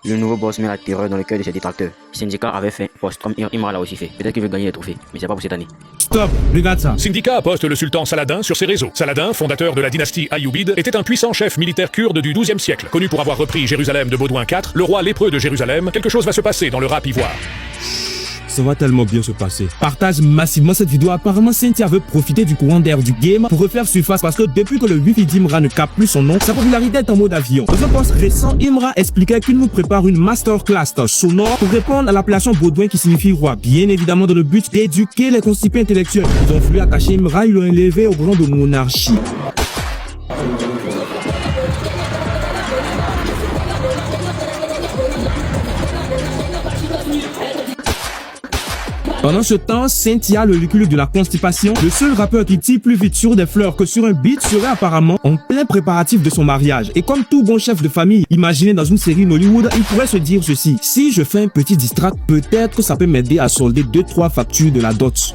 Le nouveau boss met la terreur dans le cœur de ses détracteurs. Syndicat avait fait, Postrom Imra l'a aussi fait. Peut-être qu'il veut gagner les trophées, mais c'est pas pour cette année. Stop, regarde ça. Syndicat poste le sultan Saladin sur ses réseaux. Saladin, fondateur de la dynastie Ayoubide, était un puissant chef militaire kurde du XIIe siècle. Connu pour avoir repris Jérusalem de Baudouin IV, le roi lépreux de Jérusalem, quelque chose va se passer dans le rap ivoire. Ça va tellement bien se passer. Partage massivement cette vidéo. Apparemment, Cynthia veut profiter du courant d'air du game pour refaire surface parce que depuis que le wifi d'Imra ne capte plus son nom, sa popularité est en mode avion. Dans un post récent, Imra expliquait qu'il nous prépare une masterclass sonore pour répondre à l'appellation Baudouin qui signifie roi. Bien évidemment dans le but d'éduquer les constipés intellectuels. Ils ont voulu attacher Imra, ils l'ont élevé au rang de monarchie. Pendant ce temps, Cynthia, le recul de la constipation, le seul rappeur qui tire plus vite sur des fleurs que sur un beat, serait apparemment en plein préparatif de son mariage. Et comme tout bon chef de famille, imaginé dans une série Hollywood, il pourrait se dire ceci: si je fais un petit distract, peut-être que ça peut m'aider à solder 2-3 factures de la dot.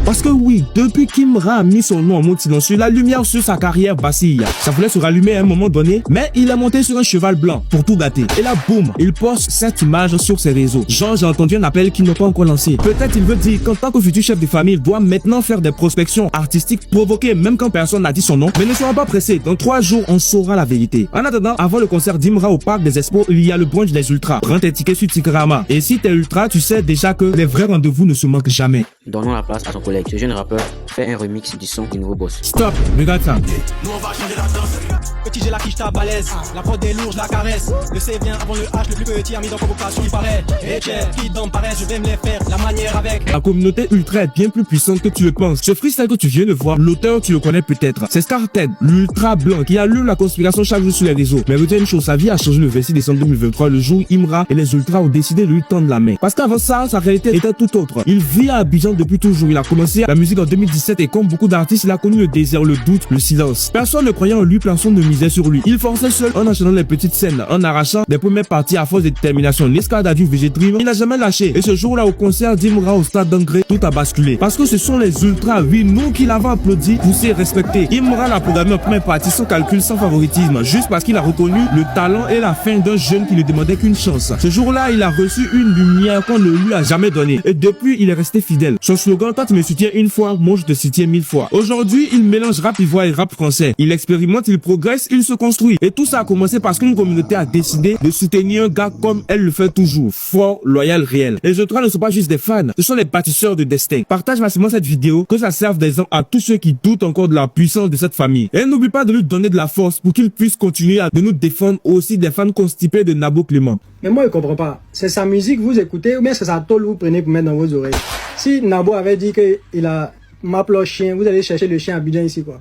Parce que oui, depuis qu'Imra a mis son nom en mode silencieux, la lumière sur sa carrière vacille. Ça voulait se rallumer à un moment donné, mais il est monté sur un cheval blanc pour tout gâter. Et là, boum, il poste cette image sur ses réseaux. Genre, j'ai entendu un appel qu'il n'a pas encore lancé. Peut-être il veut dire qu'en tant que futur chef de famille, il doit maintenant faire des prospections artistiques provoquées même quand personne n'a dit son nom. Mais ne soyons pas pressés, dans 3 jours, on saura la vérité. En attendant, avant le concert d'Imra au Parc des Expos, il y a le brunch des ultras. Prends tes tickets sur Tikrama. Et si t'es ultra, tu sais déjà que les vrais rendez-vous ne se manquent jamais. Donnons la place à son collègue. Ce jeune rappeur fait un remix du son du nouveau boss. Stop, regarde ça. Nous on va changer la danse. Petit j'ai la quiche ta balèze. La prod est lourde, je la caresse. Le C vient avant le H, le plus petit a mis dans convocation, il paraît. Et tiens, qui dans paraît, je vais me les faire. La manière avec. La communauté ultra est bien plus puissante que tu le penses. Ce freestyle que tu viens de voir, l'auteur tu le connais peut-être. C'est Scarted, l'ultra blanc, qui a lu la conspiration chaque jour sur les réseaux. Mais retenez une chose, sa vie a changé le 26 décembre 2023, le jour où Imra et les ultras ont décidé de lui tendre la main. Parce qu'avant ça, sa réalité était tout autre. Il vit à Abidjan depuis toujours. Il a commencé la musique en 2017 et comme beaucoup d'artistes, il a connu le désert, le doute, le silence. Personne ne croyait en lui, personne ne misait sur lui. Il forçait seul en enchaînant les petites scènes, en arrachant des premières parties à force de détermination. L'escalade a dû végétrim, il n'a jamais lâché. Et ce jour-là, au concert d'Imra au stade d'Angré, tout a basculé. Parce que ce sont les ultras, oui, nous qui l'avons applaudi, poussé, respecté. Imra l'a programmé en première partie sans calcul, sans favoritisme, juste parce qu'il a reconnu le talent et la fin d'un jeune qui ne demandait qu'une chance. Ce jour-là, il a reçu une lumière qu'on ne lui a jamais donnée. Et depuis, il est resté fidèle. Son slogan, quand tu me soutiens une fois, moi je te soutiens 1000 fois. Aujourd'hui, il mélange rap ivoire et rap français. Il expérimente, il progresse, il se construit. Et tout ça a commencé parce qu'une communauté a décidé de soutenir un gars comme elle le fait toujours. Fort, loyal, réel. Les ultras ne sont pas juste des fans, ce sont les bâtisseurs de destin. Partage massivement cette vidéo, que ça serve d'exemple à tous ceux qui doutent encore de la puissance de cette famille. Et n'oublie pas de lui donner de la force pour qu'il puisse continuer de nous défendre aussi des fans constipés de Nabo Clément. Mais moi, je comprends pas. C'est sa musique vous écoutez ou bien c'est sa tôle vous prenez pour mettre dans vos oreilles. Si Nabo avait dit qu'il a m'appelé chien, vous allez chercher le chien à Abidjan ici quoi.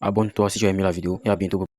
Abonne-toi si tu as aimé la vidéo et à bientôt.